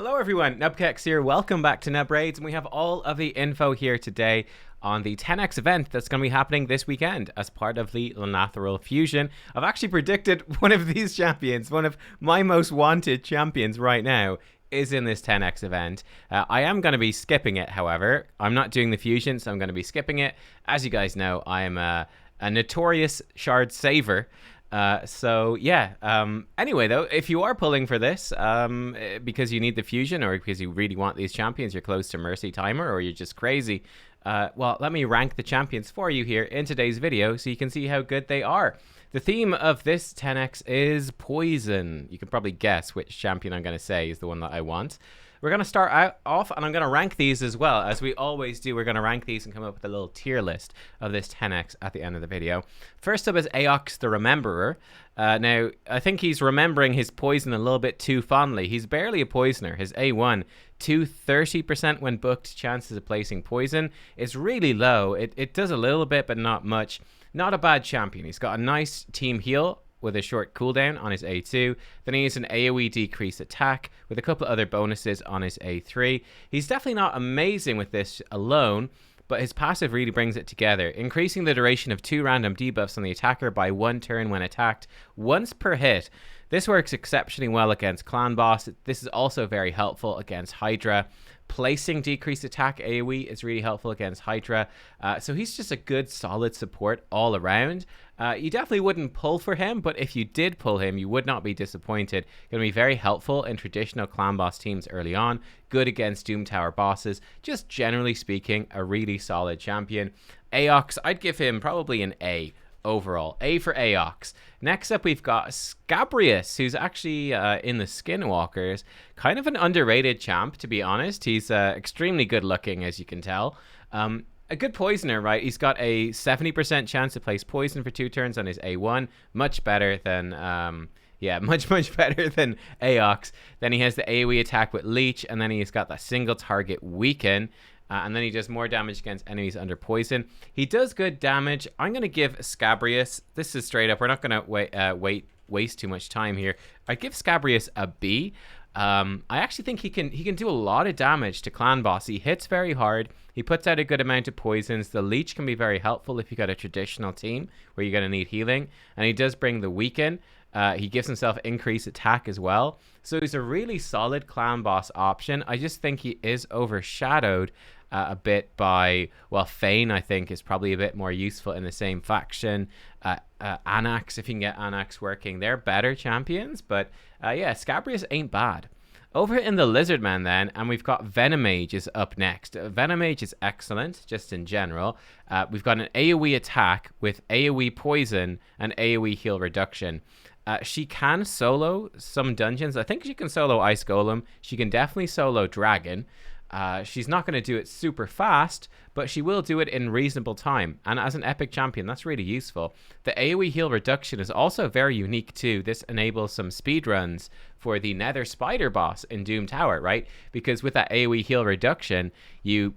Hello everyone, nubkeks here. Welcome back to Nub Raids, and we have all of the info here today on the 10x event that's going to be happening this weekend as part of the Lanathril Fusion. I've actually predicted one of these champions, one of my most wanted champions right now, is in this 10x event. I am going to be skipping it, however. I'm not doing the fusion, so I'm going to be skipping it. As you guys know, I am a notorious shard saver. Anyway, though, if you are pulling for this because you need the fusion or because you really want these champions, you're close to Mercy Timer, or you're just crazy, well, let me rank the champions for you here in today's video so you can see how good they are. The theme of this 10x is poison. You can probably guess which champion I'm going to say is the one that I want. We're going to start off, and I'm going to rank these as well. As we always do, we're going to rank these and come up with a little tier list of this 10x at the end of the video. First up is Aox the Rememberer. Now, I think he's remembering his poison a little bit too fondly. He's barely a poisoner. His A1, 230% when booked chances of placing poison. It's really low. It does a little bit, but not much. Not a bad champion. He's got a nice team heal with a short cooldown on his A2. Then he has an AoE decrease attack with a couple of other bonuses on his A3. He's definitely not amazing with this alone, but his passive really brings it together, increasing the duration of 2 random debuffs on the attacker by 1 turn when attacked, once per hit. This works exceptionally well against Clan Boss. This is also very helpful against Hydra. Placing decreased attack AoE is really helpful against Hydra. So he's just a good, solid support all around. You definitely wouldn't pull for him, but if you did pull him, you would not be disappointed. Going to be very helpful in traditional Clan Boss teams early on. Good against Doom Tower bosses. Just generally speaking, a really solid champion. Aox, I'd give him probably an A. Overall, A for Aox. Next up, we've got Scavrius, who's actually in the Skinwalkers. Kind of an underrated champ, to be honest. He's extremely good looking, as you can tell. A good poisoner, right? He's got a 70% chance to place poison for 2 turns on his A1. Much better than... much better than Aox. Then he has the AoE attack with Leech, and then he's got that single target weaken. And then he does more damage against enemies under poison. He does good damage. I'm going to give Scavrius, this is straight up, we're not going to waste too much time here. I give Scavrius a B. I actually think he can do a lot of damage to Clan Boss. He hits very hard. He puts out a good amount of poisons. The Leech can be very helpful if you got a traditional team where you're going to need healing. And he does bring the weaken. He gives himself increased attack as well. So he's a really solid Clan Boss option. I just think he is overshadowed a bit by, well, Fane, I think, is probably a bit more useful in the same faction. Anax, if you can get Anax working, they're better champions. But yeah, Scavrius ain't bad. Over in the Lizardman then, and we've got Venomage is up next. Venomage is excellent, just in general. We've got an AoE attack with AoE poison and AoE heal reduction. She can solo some dungeons. I think she can solo Ice Golem. She can definitely solo Dragon. She's not going to do it super fast, but she will do it in reasonable time. And as an epic champion, that's really useful. The AoE heal reduction is also very unique too. This enables some speedruns for the Nether Spider boss in Doom Tower, right? Because with that AoE heal reduction, you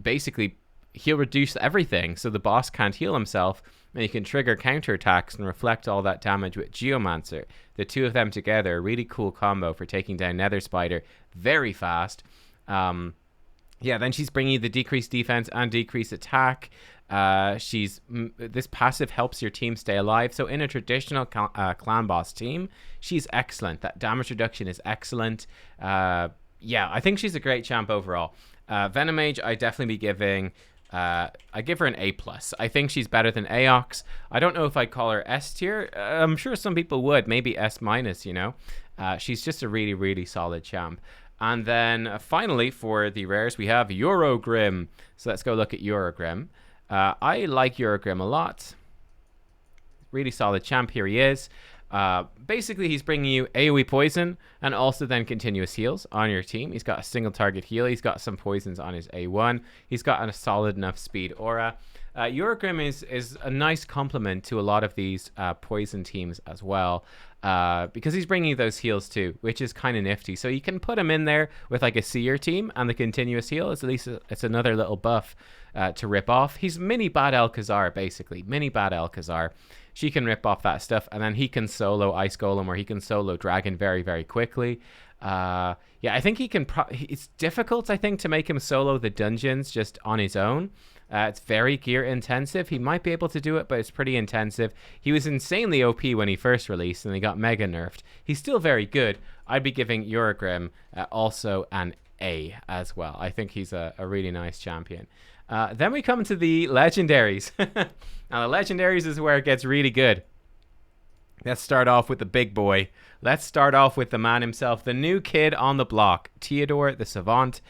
basically heal reduce everything, so the boss can't heal himself, and you can trigger counterattacks and reflect all that damage with Geomancer. The two of them together, a really cool combo for taking down Nether Spider very fast. Then she's bringing you the decreased defense and decreased attack. This passive helps your team stay alive. So in a traditional Clan Boss team, she's excellent. That damage reduction is excellent. I think she's a great champ overall. Venomage, I definitely be giving... I give her an A+. I think she's better than Aox. I don't know if I'd call her S tier. I'm sure some people would. Maybe S-, you know. She's just a really, really solid champ. And then finally, for the rares, we have Urogram. So let's go look at Urogram. I like Urogram a lot. Really solid champ. Here he is. Basically, he's bringing you AoE poison and also then continuous heals on your team. He's got a single target heal. He's got some poisons on his A1. He's got a solid enough speed aura. Urogram is a nice complement to a lot of these poison teams as well, because he's bringing those heals too, which is kind of nifty. So you can put him in there with like a seer team, and the continuous heal is at least it's another little buff to rip off. He's mini Badal Khazar, basically. Mini Badal Khazar. She can rip off that stuff, and then he can solo Ice Golem, or he can solo Dragon very, very quickly. Yeah, I think he can. It's difficult, I think, to make him solo the dungeons just on his own. It's very gear intensive. He might be able to do it, but it's pretty intensive. He was insanely OP when he first released, and he got mega nerfed. He's still very good. I'd be giving Urogram also an A as well. I think he's a really nice champion. Then we come to the Legendaries. Now, the Legendaries is where it gets really good. Let's start off with the big boy. Let's start off with the man himself, the new kid on the block, Theodore the Savant.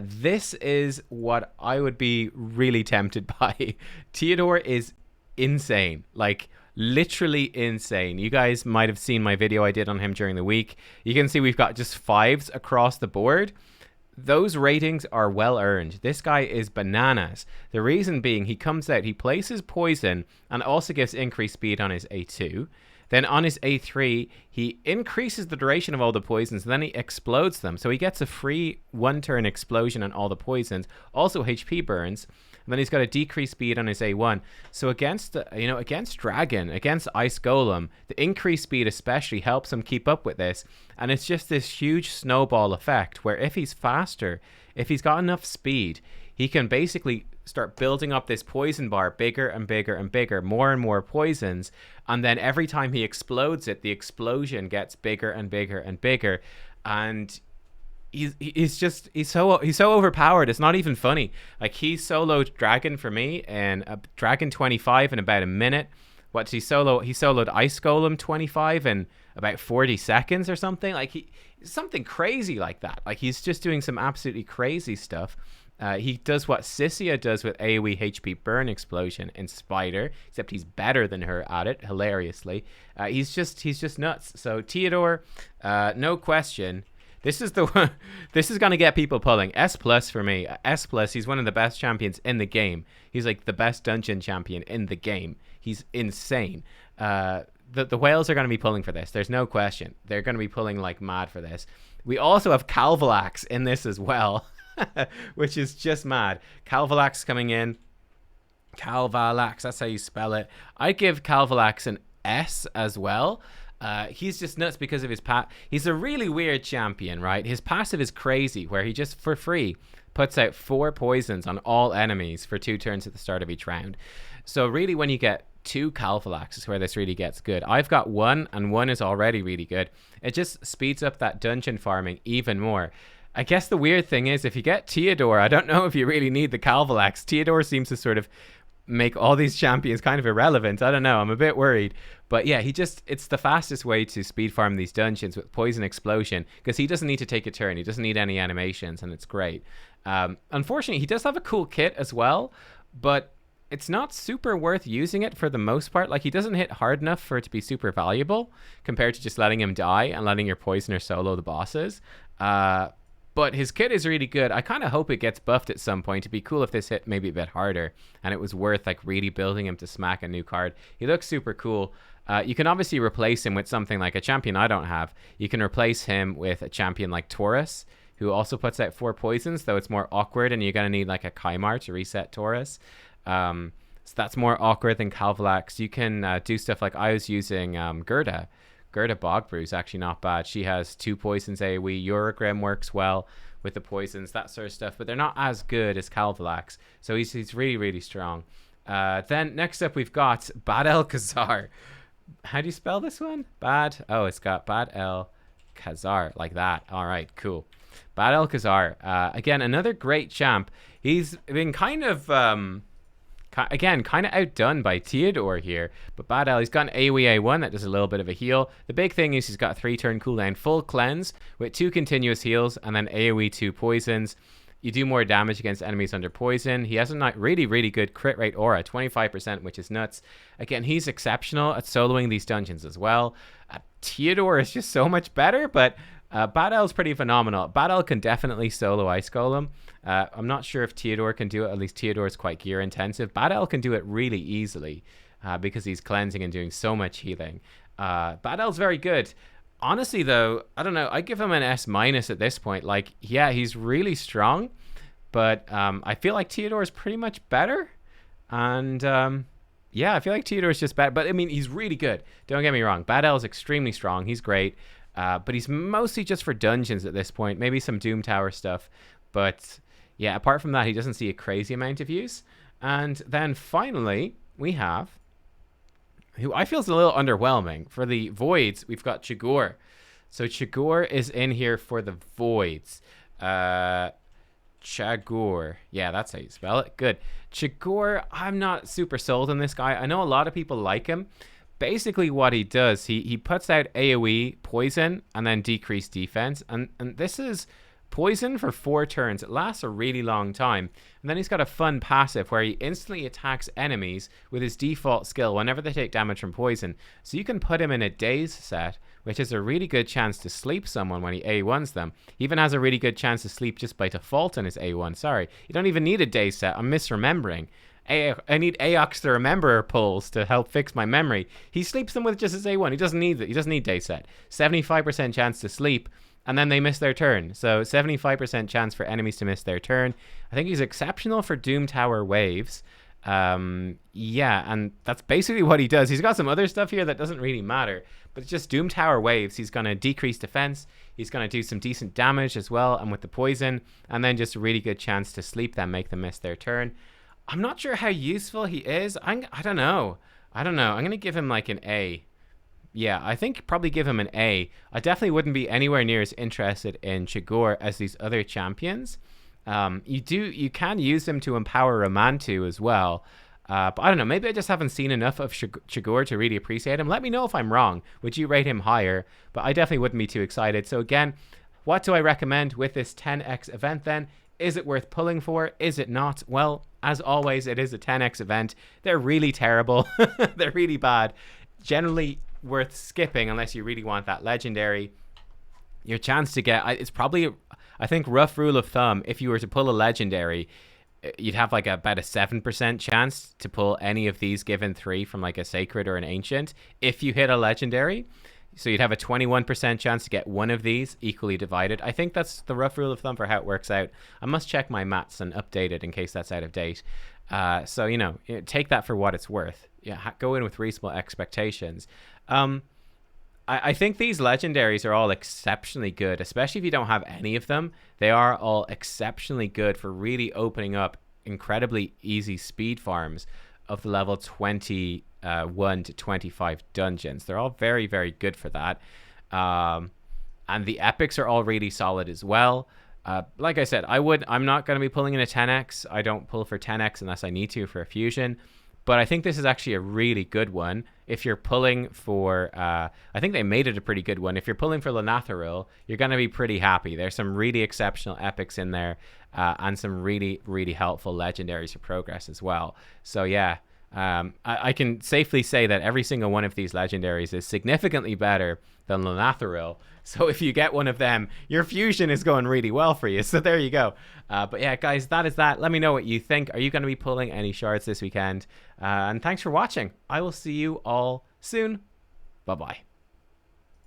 This is what I would be really tempted by. Theodore is insane, like literally insane. You guys might have seen my video I did on him during the week. You can see we've got just 5s across the board. Those ratings are well earned. This guy is bananas. The reason being, he comes out, he places poison and also gives increased speed on his A2. Then on his A3, he increases the duration of all the poisons, and then he explodes them. So he gets a free 1-turn explosion on all the poisons, also HP burns. And then he's got a decreased speed on his A1. So against, against Dragon, against Ice Golem, the increased speed especially helps him keep up with this. And it's just this huge snowball effect where if he's faster, if he's got enough speed, he can basically start building up this poison bar bigger and bigger and bigger, more and more poisons. And then every time he explodes it, the explosion gets bigger and bigger and bigger. And he's so overpowered. It's not even funny. Like, he soloed Dragon for me in Dragon 25 in about a minute. What did he solo? He soloed Ice Golem 25 in about 40 seconds or something. Like, something crazy like that. Like, he's just doing some absolutely crazy stuff. He does what Sissia does with AoE HP burn explosion in Spider, except he's better than her at it, hilariously. He's just nuts. So Theodore, no question. This is the one. This is gonna get people pulling. S+ for me. S+. He's one of the best champions in the game. He's like the best dungeon champion in the game. He's insane. The whales are gonna be pulling for this. There's no question. They're gonna be pulling like mad for this. We also have Calvalax in this as well. Which is just mad. Calvalax coming in. Calvalax, that's how you spell it. I give Calvalax an S as well. He's just nuts because of his he's a really weird champion, right? His passive is crazy, where he just for free puts out 4 poisons on all enemies for 2 turns at the start of each round. So really, when you get 2 Calvalax is where this really gets good. I've got 1, and 1 is already really good. It just speeds up that dungeon farming even more. I guess the weird thing is, if you get Theodore, I don't know if you really need the Calvalax. Theodore seems to sort of make all these champions kind of irrelevant. I don't know. I'm a bit worried. But yeah, it's the fastest way to speed farm these dungeons with Poison Explosion, because he doesn't need to take a turn. He doesn't need any animations, and it's great. Unfortunately, he does have a cool kit as well, but it's not super worth using it for the most part. Like, he doesn't hit hard enough for it to be super valuable compared to just letting him die and letting your Poisoner solo the bosses. But his kit is really good. I kind of hope it gets buffed at some point. It'd be cool if this hit maybe a bit harder and it was worth like really building him to smack a new card. He looks super cool. You can obviously replace him with something like a champion I don't have. You can replace him with a champion like Taurus, who also puts out 4 poisons, though it's more awkward and you're going to need like a Kymar to reset Taurus. So that's more awkward than Calvalax. You can do stuff like I was using Gerda. Gerda Bogbrew is actually not bad. She has 2 poisons AoE. Urogram works well with the poisons, that sort of stuff, but they're not as good as Calvalax. So he's really, really strong. Then next up we've got Badal Khazar. How do you spell this one? It's got Badal Khazar, like that. All right, cool. Badal Khazar. Again, another great champ. He's been kind of outdone by Theodore here, but Badal, he's got an AoE A1 that does a little bit of a heal. The big thing is he's got a 3-turn cooldown, full cleanse with 2 continuous heals, and then AoE 2 poisons. You do more damage against enemies under poison. He has a really, really good crit rate aura, 25%, which is nuts. Again, he's exceptional at soloing these dungeons as well. Theodore is just so much better, but Badal's pretty phenomenal. Badal can definitely solo Ice Golem. I'm not sure if Theodore can do it. At least Theodore is quite gear intensive. Badal can do it really easily because he's cleansing and doing so much healing. Badal's very good. Honestly, though, I don't know. I give him an S- at this point. Like, yeah, he's really strong, but I feel like Theodore is pretty much better. And yeah, I feel like Theodore is just better. But I mean, he's really good. Don't get me wrong. Badal is extremely strong. He's great. But he's mostly just for dungeons at this point, maybe some Doom Tower stuff. But yeah, apart from that, he doesn't see a crazy amount of use. And then finally, we have, who I feel is a little underwhelming. For the Voids, we've got Chigor. So Chigor is in here for the Voids. Chagor. Yeah, that's how you spell it. Good. Chigor, I'm not super sold on this guy. I know a lot of people like him. Basically what he does, he puts out AoE, poison, and then decreased defense. And this is poison for 4 turns. It lasts a really long time. And then he's got a fun passive where he instantly attacks enemies with his default skill whenever they take damage from poison. So you can put him in a daze set, which has a really good chance to sleep someone when he A1s them. He even has a really good chance to sleep just by default on his A1. Sorry, you don't even need a daze set. I'm misremembering. I need Aox the Rememberer pulls to help fix my memory. He sleeps them with just his A1. He doesn't need it. He doesn't need daze set. 75% chance to sleep, and then they miss their turn. So 75% chance for enemies to miss their turn. I think he's exceptional for Doom Tower waves. Yeah, and that's basically what he does. He's got some other stuff here that doesn't really matter, but it's just Doom Tower waves. He's going to decrease defense. He's going to do some decent damage as well, and with the poison, and then just a really good chance to sleep them, make them miss their turn. I'm not sure how useful he is. I don't know. I'm going to give him like an A. Yeah, I think probably give him an A. I definitely wouldn't be anywhere near as interested in Chigor as these other champions. You can use him to empower Ramantu as well. But I don't know, maybe I just haven't seen enough of Chigor to really appreciate him. Let me know if I'm wrong. Would you rate him higher? But I definitely wouldn't be too excited. So again, what do I recommend with this 10x event then? Is it worth pulling for? Is it not? Well, as always, it is a 10x event. They're really terrible. They're really bad. Generally worth skipping unless you really want that legendary. Your chance to get, it's probably, I think rough rule of thumb, if you were to pull a legendary, you'd have like about a 7% chance to pull any of these given 3 from like a sacred or an ancient if you hit a legendary. So you'd have a 21% chance to get one of these equally divided. I think that's the rough rule of thumb for how it works out. I must check my maths and update it in case that's out of date. So, you know, take that for what it's worth. Yeah, go in with reasonable expectations. I think these legendaries are all exceptionally good, especially if you don't have any of them. They are all exceptionally good for really opening up incredibly easy speed farms of the level 21 to 25 dungeons. They're all very, very good for that. And the epics are all really solid as well. Like I said, I'm not going to be pulling in a 10x. I don't pull for 10x unless I need to for a fusion. But I think this is actually a really good one. If you're pulling for, I think they made it a pretty good one. If you're pulling for Lanatharil, you're going to be pretty happy. There's some really exceptional epics in there, and some really, really helpful legendaries for progress as well. So yeah, I can safely say that every single one of these legendaries is significantly better than Lanatharil. So if you get one of them, your fusion is going really well for you. So there you go. But yeah, guys, that is that. Let me know what you think. Are you going to be pulling any shards this weekend? And thanks for watching. I will see you all soon. Bye-bye.